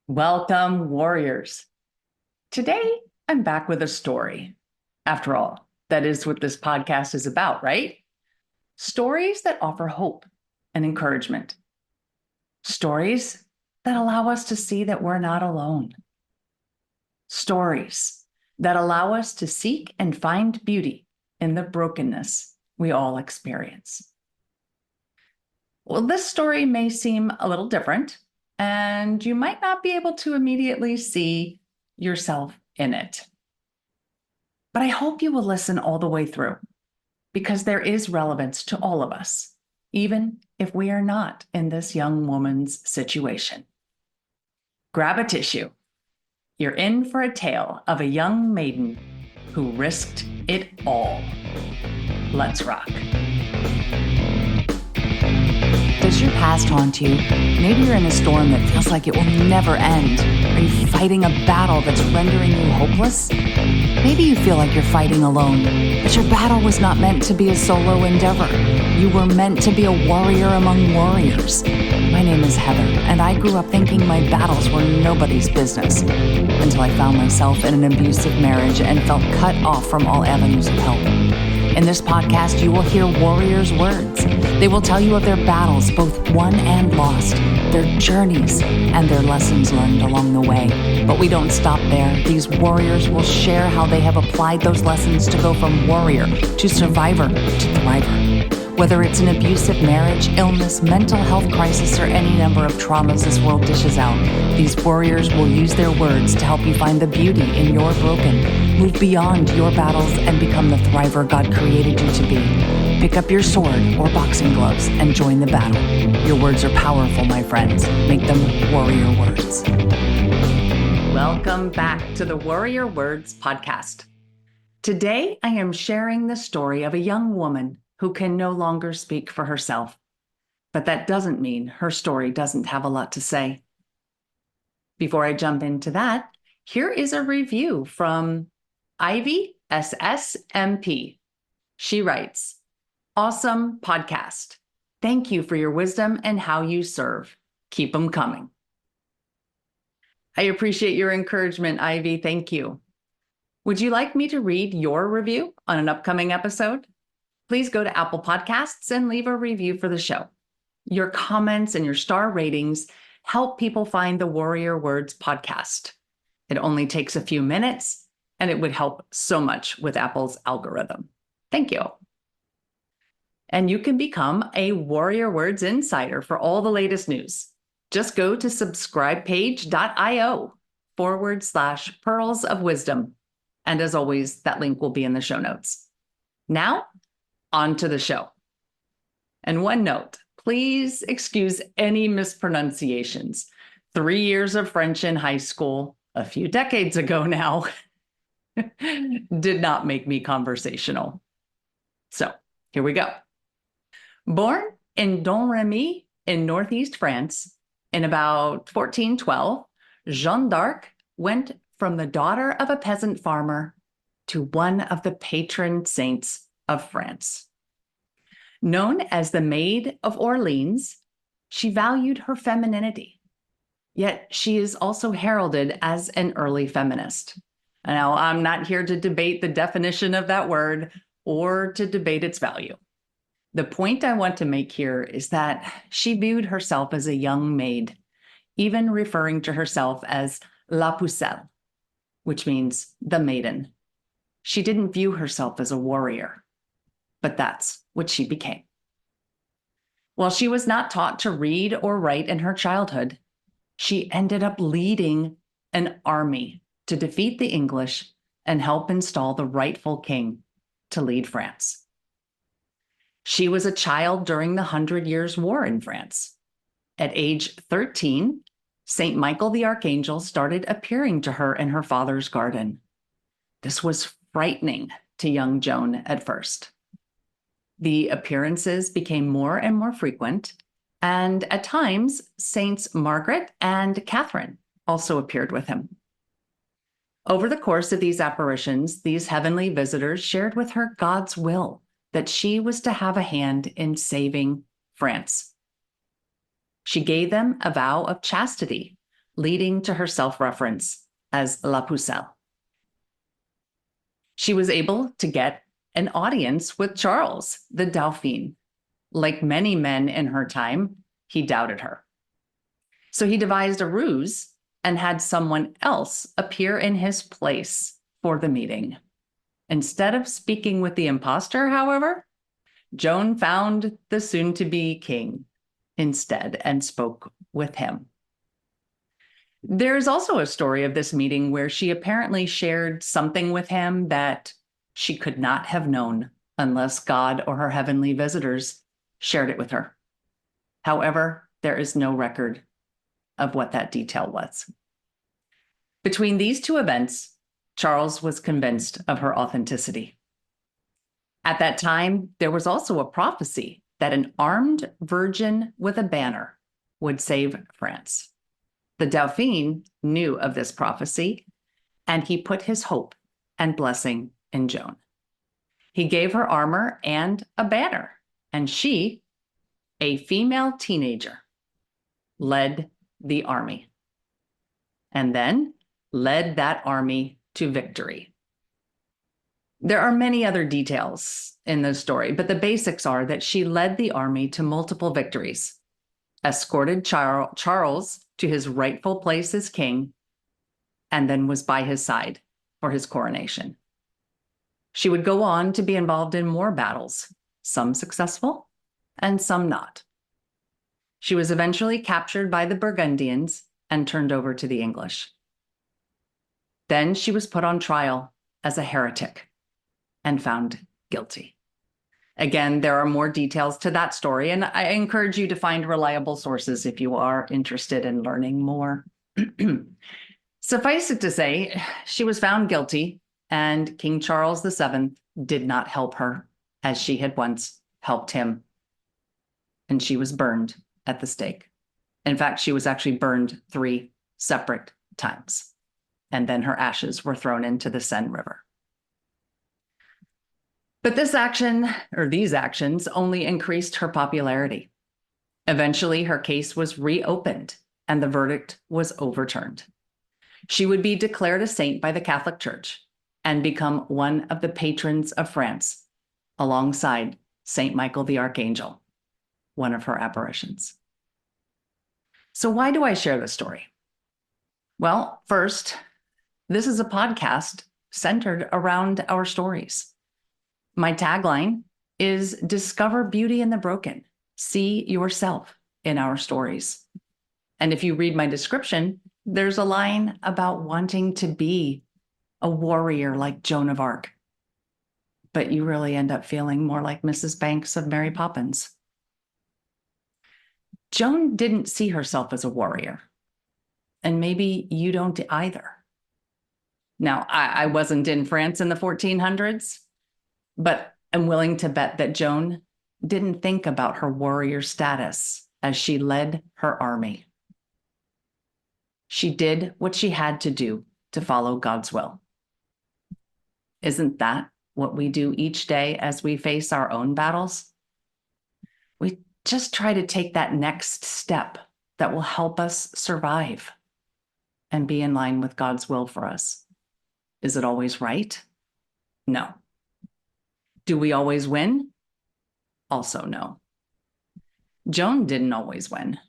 Welcome, warriors. Today, I'm back with a story. After all, that is what this podcast is about, right? Stories that offer hope and encouragement. Stories that allow us to see that we're not alone. Stories that allow us to seek and find beauty in the brokenness we all experience. Well, this story may seem a little different, and you might not be able to immediately see yourself in it. But I hope you will listen all the way through, because there is relevance to all of us, even if we are not in this young woman's situation. Grab a tissue. You're in for a tale of a young maiden who risked it all. Let's rock. Does your past haunt you? Maybe you're in a storm that feels like it will never end. Are you fighting a battle that's rendering you hopeless? Maybe you feel like you're fighting alone, but your battle was not meant to be a solo endeavor. You were meant to be a warrior among warriors. My name is Heather, and I grew up thinking my battles were nobody's business, until I found myself in an abusive marriage and felt cut off from all avenues of help. In this podcast, you will hear warriors' words. They will tell you of their battles, both won and lost, their journeys, and their lessons learned along the way. But we don't stop there. These warriors will share how they have applied those lessons to go from warrior to survivor to thriver. Whether it's an abusive marriage, illness, mental health crisis, or any number of traumas this world dishes out, these warriors will use their words to help you find the beauty in your broken, move beyond your battles, and become the thriver God created you to be. Pick up your sword or boxing gloves and join the battle. Your words are powerful, my friends. Make them warrior words. Welcome back to the Warrior Words podcast. Today, I am sharing the story of a young woman who can no longer speak for herself. But that doesn't mean her story doesn't have a lot to say. Before I jump into that, here is a review from Ivy SSMP. She writes, "Awesome podcast. Thank you for your wisdom and how you serve. Keep them coming." I appreciate your encouragement, Ivy. Thank you. Would you like me to read your review on an upcoming episode? Please go to Apple Podcasts and leave a review for the show. Your comments and your star ratings help people find the Warrior Words podcast. It only takes a few minutes, and it would help so much with Apple's algorithm. Thank you. And you can become a Warrior Words insider for all the latest news. Just go to subscribepage.io/pearls of wisdom. And as always, that link will be in the show notes. Now, on to the show. And one note, please excuse any mispronunciations. 3 years of French in high school, a few decades ago now, did not make me conversational. So here we go. Born in Domremy in northeast France in about 1412, Jeanne d'Arc went from the daughter of a peasant farmer to one of the patron saints of France. Known as the Maid of Orleans, she valued her femininity, yet she is also heralded as an early feminist. Now, I'm not here to debate the definition of that word or to debate its value. The point I want to make here is that she viewed herself as a young maid, even referring to herself as la Pucelle, which means the maiden. She didn't view herself as a warrior, but that's what she became. While she was not taught to read or write in her childhood, she ended up leading an army to defeat the English and help install the rightful king to lead France. She was a child during the 100 Years' War in France. At age 13, St. Michael the Archangel started appearing to her in her father's garden. This was frightening to young Joan at first. The appearances became more and more frequent, and at times, Saints Margaret and Catherine also appeared with him. Over the course of these apparitions, these heavenly visitors shared with her God's will that she was to have a hand in saving France. She gave them a vow of chastity, leading to her self-reference as La Pucelle. She was able to get an audience with Charles, the Dauphin. Like many men in her time, he doubted her. So he devised a ruse and had someone else appear in his place for the meeting. Instead of speaking with the imposter, however, Joan found the soon-to-be king instead and spoke with him. There's also a story of this meeting where she apparently shared something with him that she could not have known unless God or her heavenly visitors shared it with her. However, there is no record of what that detail was. Between these two events, Charles was convinced of her authenticity. At that time, there was also a prophecy that an armed virgin with a banner would save France. The Dauphin knew of this prophecy, and he put his hope and blessing in Joan. He gave her armor and a banner, and she, a female teenager, led the army, and then led that army to victory. There are many other details in this story, but the basics are that she led the army to multiple victories, escorted Charles to his rightful place as king, and then was by his side for his coronation. She would go on to be involved in more battles, some successful and some not. She was eventually captured by the Burgundians and turned over to the English. Then she was put on trial as a heretic and found guilty. Again, there are more details to that story, and I encourage you to find reliable sources if you are interested in learning more. Suffice it to say, she was found guilty, and King Charles VII did not help her as she had once helped him. And she was burned at the stake. In fact, she was actually burned 3 separate times. And then her ashes were thrown into the Seine River. But this action, or these actions, only increased her popularity. Eventually, her case was reopened and the verdict was overturned. She would be declared a saint by the Catholic Church and become one of the patrons of France, alongside Saint Michael the Archangel, one of her apparitions. So why do I share this story? Well, first, this is a podcast centered around our stories. My tagline is discover beauty in the broken. See yourself in our stories. And if you read my description, there's a line about wanting to be a warrior like Joan of Arc. But you really end up feeling more like Mrs. Banks of Mary Poppins. Joan didn't see herself as a warrior. And maybe you don't either. Now, I wasn't in France in the 1400s, but I'm willing to bet that Joan didn't think about her warrior status as she led her army. She did what she had to do to follow God's will. Isn't that what we do each day as we face our own battles? We just try to take that next step that will help us survive and be in line with God's will for us. Is it always right? No. Do we always win? Also, no. Joan didn't always win.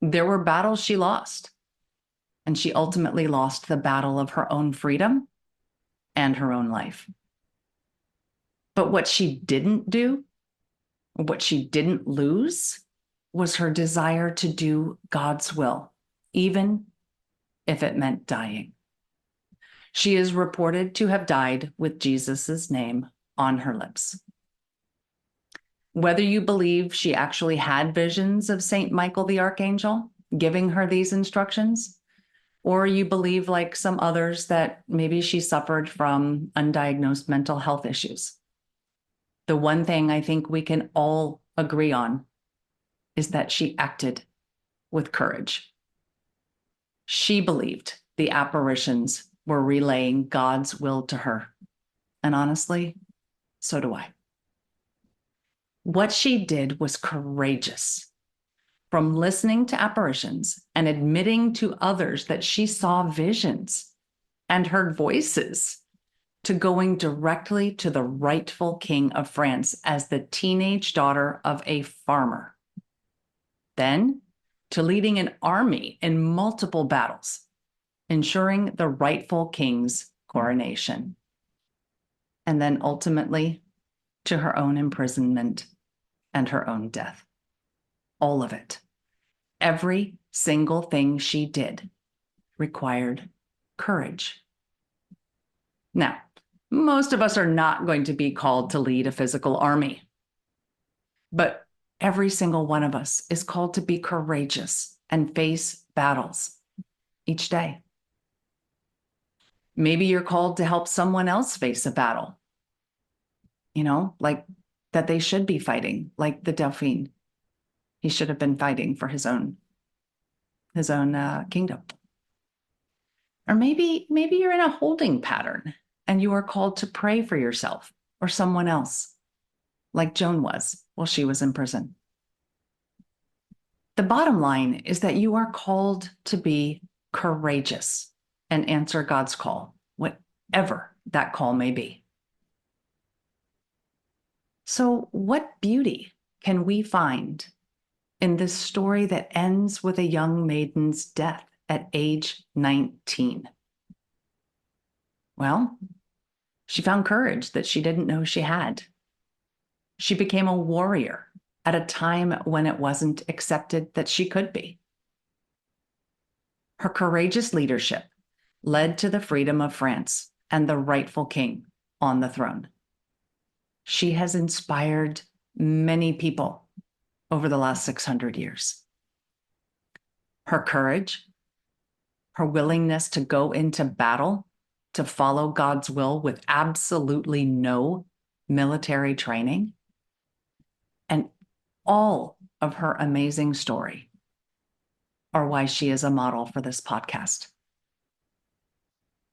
There were battles she lost, and she ultimately lost the battle of her own freedom and her own life. But what she didn't do, what she didn't lose, was her desire to do God's will, even if it meant dying. She is reported to have died with Jesus's name on her lips. Whether you believe she actually had visions of Saint Michael the Archangel giving her these instructions, or you believe, like some others, that maybe she suffered from undiagnosed mental health issues, the one thing I think we can all agree on is that she acted with courage. She believed the apparitions were relaying God's will to her. And honestly, so do I. What she did was courageous. from listening to apparitions and admitting to others that she saw visions and heard voices, to going directly to the rightful king of France as the teenage daughter of a farmer. Then to leading an army in multiple battles, ensuring the rightful king's coronation. And then ultimately to her own imprisonment and her own death. All of it. Every single thing she did required courage. Now, most of us are not going to be called to lead a physical army, but every single one of us is called to be courageous and face battles each day. Maybe you're called to help someone else face a battle, like that they should be fighting, like the Dauphin. He should have been fighting for his own kingdom. Or maybe you're in a holding pattern and you are called to pray for yourself or someone else, like Joan was while she was in prison. The bottom line is that you are called to be courageous and answer God's call, whatever that call may be. So, what beauty can we find in this story that ends with a young maiden's death at age 19? Well, she found courage that she didn't know she had. She became a warrior at a time when it wasn't accepted that she could be. Her courageous leadership led to the freedom of France and the rightful king on the throne. She has inspired many people over the last 600 years. Her courage, her willingness to go into battle, to follow God's will with absolutely no military training, and all of her amazing story are why she is a model for this podcast.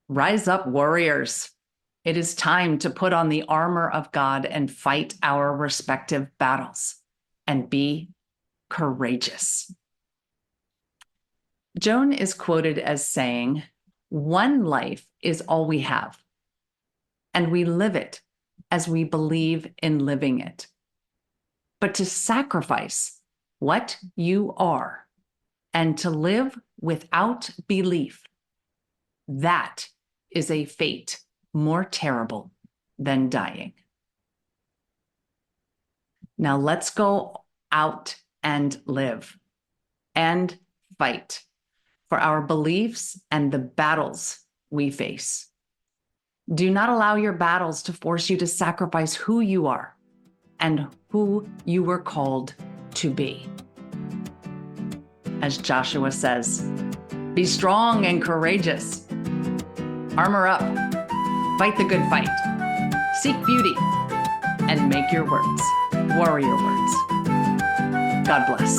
Rise up, warriors. It is time to put on the armor of God and fight our respective battles and be courageous. Joan is quoted as saying, "One life is all we have, and we live it as we believe in living it. But to sacrifice what you are and to live without belief, that is a fate more terrible than dying." Now let's go out and live and fight for our beliefs and the battles we face. Do not allow your battles to force you to sacrifice who you are and who you were called to be. As Joshua says, be strong and courageous. Armor up, fight the good fight, seek beauty, and make your words warrior words. God bless.